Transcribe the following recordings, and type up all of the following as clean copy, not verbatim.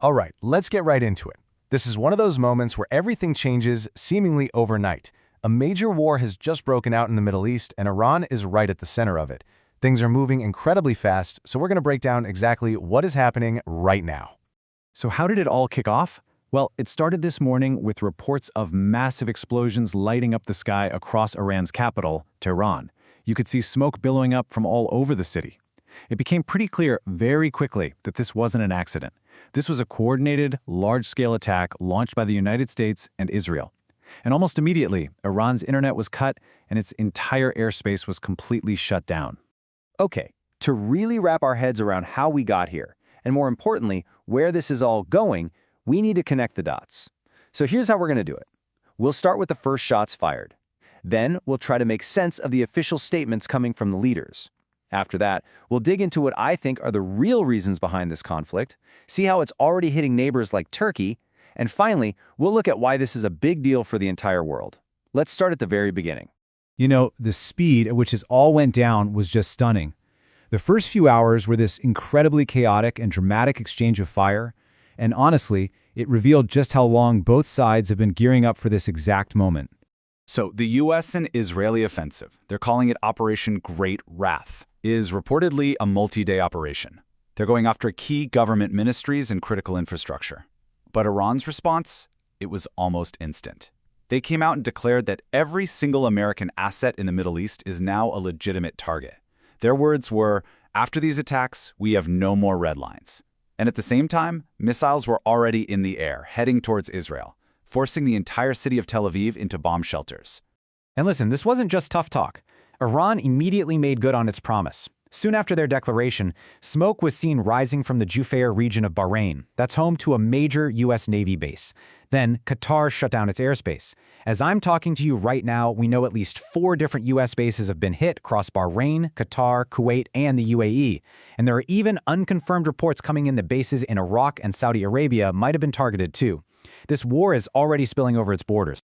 All right, let's get right into it. This is one of those moments where everything changes seemingly overnight. A major war has just broken out in the Middle East, and Iran is right at the center of it. Things are moving incredibly fast, so we're going to break down exactly what is happening right now. So how did it all kick off? Well, it started this morning with reports of massive explosions lighting up the sky across Iran's capital, Tehran. You could see smoke billowing up from all over the city. It became pretty clear very quickly that this wasn't an accident. This was a coordinated, large-scale attack launched by the United States and Israel. And almost immediately, Iran's internet was cut and its entire airspace was completely shut down. Okay, to really wrap our heads around how we got here, and more importantly, where this is all going, we need to connect the dots. So here's how we're going to do it. We'll start with the first shots fired. Then we'll try to make sense of the official statements coming from the leaders. After that, we'll dig into what I think are the real reasons behind this conflict, see how it's already hitting neighbors like Turkey, and finally, we'll look at why this is a big deal for the entire world. Let's start at the very beginning. You know, the speed at which this all went down was just stunning. The first few hours were this incredibly chaotic and dramatic exchange of fire, and honestly, it revealed just how long both sides have been gearing up for this exact moment. So the U.S. and Israeli offensive, they're calling it Operation Great Wrath, is reportedly a multi-day operation. They're going after key government ministries and critical infrastructure. But Iran's response? It was almost instant. They came out and declared that every single American asset in the Middle East is now a legitimate target. Their words were, after these attacks, we have no more red lines. And at the same time, missiles were already in the air, heading towards Israel, forcing the entire city of Tel Aviv into bomb shelters. And listen, this wasn't just tough talk. Iran immediately made good on its promise. Soon after their declaration, smoke was seen rising from the Jufair region of Bahrain. That's home to a major U.S. Navy base. Then, Qatar shut down its airspace. As I'm talking to you right now, we know at least 4 different U.S. bases have been hit across Bahrain, Qatar, Kuwait, and the UAE. And there are even unconfirmed reports coming in that bases in Iraq and Saudi Arabia might have been targeted too. This war is already spilling over its borders.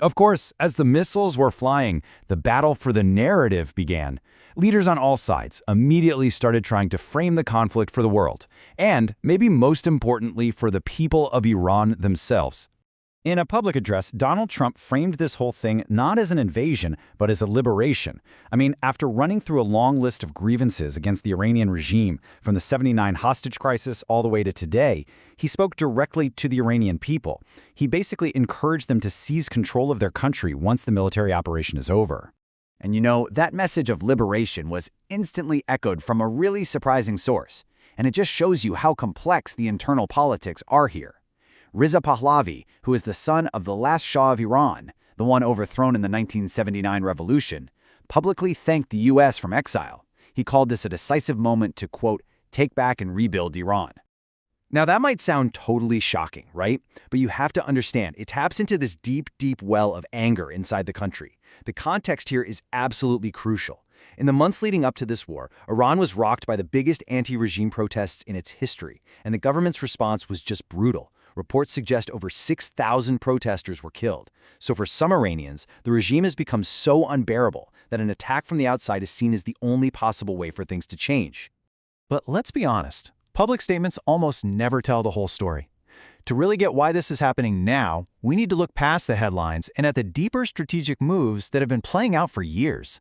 Of course, as the missiles were flying, the battle for the narrative began. Leaders on all sides immediately started trying to frame the conflict for the world, and, maybe most importantly, for the people of Iran themselves. In a public address, Donald Trump framed this whole thing not as an invasion, but as a liberation. I mean, after running through a long list of grievances against the Iranian regime, from the '79 hostage crisis all the way to today, he spoke directly to the Iranian people. He basically encouraged them to seize control of their country once the military operation is over. And you know, that message of liberation was instantly echoed from a really surprising source, and it just shows you how complex the internal politics are here. Riza Pahlavi, who is the son of the last Shah of Iran, the one overthrown in the 1979 revolution, publicly thanked the U.S. from exile. He called this a decisive moment to, quote, take back and rebuild Iran. Now that might sound totally shocking, right? But you have to understand, it taps into this deep, deep well of anger inside the country. The context here is absolutely crucial. In the months leading up to this war, Iran was rocked by the biggest anti-regime protests in its history, and the government's response was just brutal. Reports suggest over 6,000 protesters were killed. So for some Iranians, the regime has become so unbearable that an attack from the outside is seen as the only possible way for things to change. But let's be honest, public statements almost never tell the whole story. To really get why this is happening now, we need to look past the headlines and at the deeper strategic moves that have been playing out for years.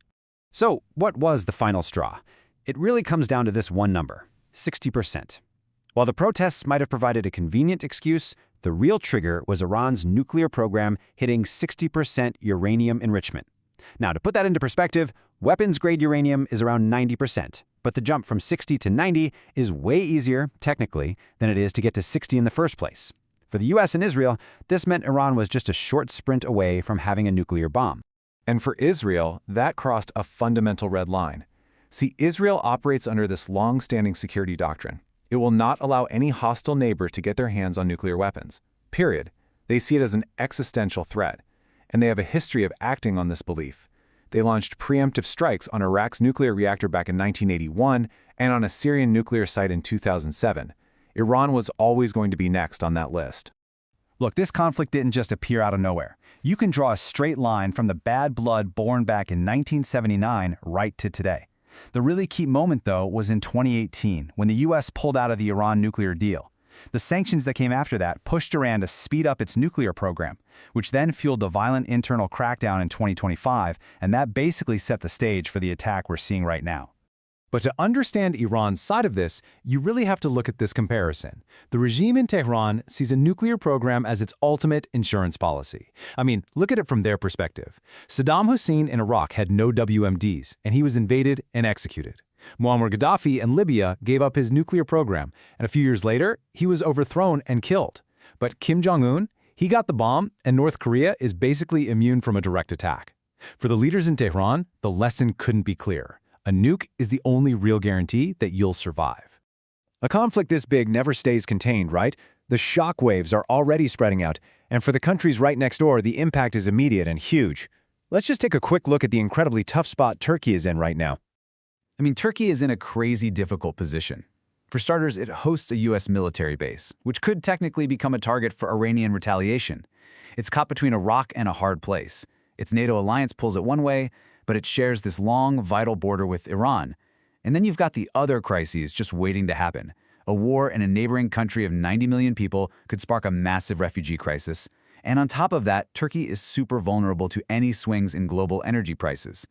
So, what was the final straw? It really comes down to this one number, 60%. While the protests might have provided a convenient excuse, the real trigger was Iran's nuclear program hitting 60% uranium enrichment. Now, to put that into perspective, weapons-grade uranium is around 90%, but the jump from 60 to 90 is way easier, technically, than it is to get to 60 in the first place. For the US and Israel, this meant Iran was just a short sprint away from having a nuclear bomb. And for Israel, that crossed a fundamental red line. See, Israel operates under this long-standing security doctrine. It will not allow any hostile neighbor to get their hands on nuclear weapons. Period. They see it as an existential threat, and they have a history of acting on this belief. They launched preemptive strikes on Iraq's nuclear reactor back in 1981 and on a Syrian nuclear site in 2007. Iran was always going to be next on that list. Look, this conflict didn't just appear out of nowhere. You can draw a straight line from the bad blood born back in 1979 right to today. The really key moment, though, was in 2018, when the U.S. pulled out of the Iran nuclear deal. The sanctions that came after that pushed Iran to speed up its nuclear program, which then fueled the violent internal crackdown in 2025, and that basically set the stage for the attack we're seeing right now. But to understand Iran's side of this, you really have to look at this comparison. The regime in Tehran sees a nuclear program as its ultimate insurance policy. I mean, look at it from their perspective. Saddam Hussein in Iraq had no WMDs, and he was invaded and executed. Muammar Gaddafi in Libya gave up his nuclear program, and a few years later, he was overthrown and killed. But Kim Jong-un, he got the bomb, and North Korea is basically immune from a direct attack. For the leaders in Tehran, the lesson couldn't be clearer. A nuke is the only real guarantee that you'll survive. A conflict this big never stays contained, right? The shock waves are already spreading out, and for the countries right next door, the impact is immediate and huge. Let's just take a quick look at the incredibly tough spot Turkey is in right now. I mean, Turkey is in a crazy difficult position. For starters, it hosts a U.S. military base, which could technically become a target for Iranian retaliation. It's caught between a rock and a hard place. Its NATO alliance pulls it one way, but it shares this long, vital border with Iran. And then you've got the other crises just waiting to happen. A war in a neighboring country of 90 million people could spark a massive refugee crisis. And on top of that, Turkey is super vulnerable to any swings in global energy prices.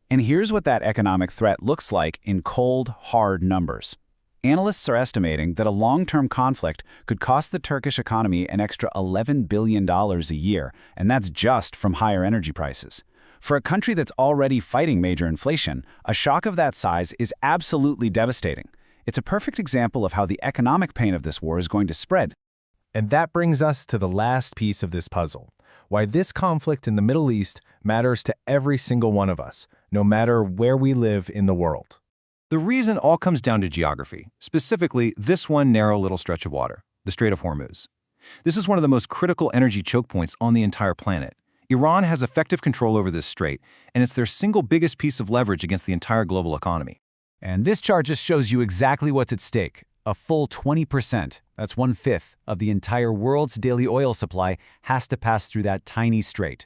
And here's what that economic threat looks like in cold, hard numbers. Analysts are estimating that a long-term conflict could cost the Turkish economy an extra $11 billion a year, and that's just from higher energy prices. For a country that's already fighting major inflation, a shock of that size is absolutely devastating. It's a perfect example of how the economic pain of this war is going to spread. And that brings us to the last piece of this puzzle, why this conflict in the Middle East matters to every single one of us, no matter where we live in the world. The reason all comes down to geography, specifically this one narrow little stretch of water, the Strait of Hormuz. This is one of the most critical energy choke points on the entire planet. Iran has effective control over this strait, and it's their single biggest piece of leverage against the entire global economy. And this chart just shows you exactly what's at stake. A full 20%, that's 1/5, of the entire world's daily oil supply has to pass through that tiny strait.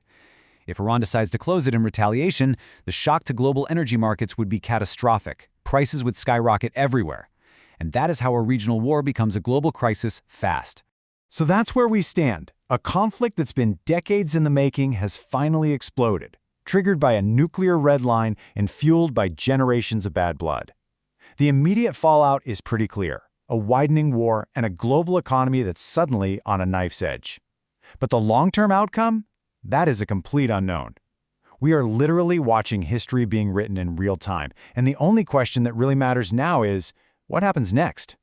If Iran decides to close it in retaliation, the shock to global energy markets would be catastrophic. Prices would skyrocket everywhere. And that is how a regional war becomes a global crisis fast. So that's where we stand. A conflict that's been decades in the making has finally exploded, triggered by a nuclear red line and fueled by generations of bad blood. The immediate fallout is pretty clear: a widening war and a global economy that's suddenly on a knife's edge. But the long-term outcome? That is a complete unknown. We are literally watching history being written in real time, and the only question that really matters now is, what happens next?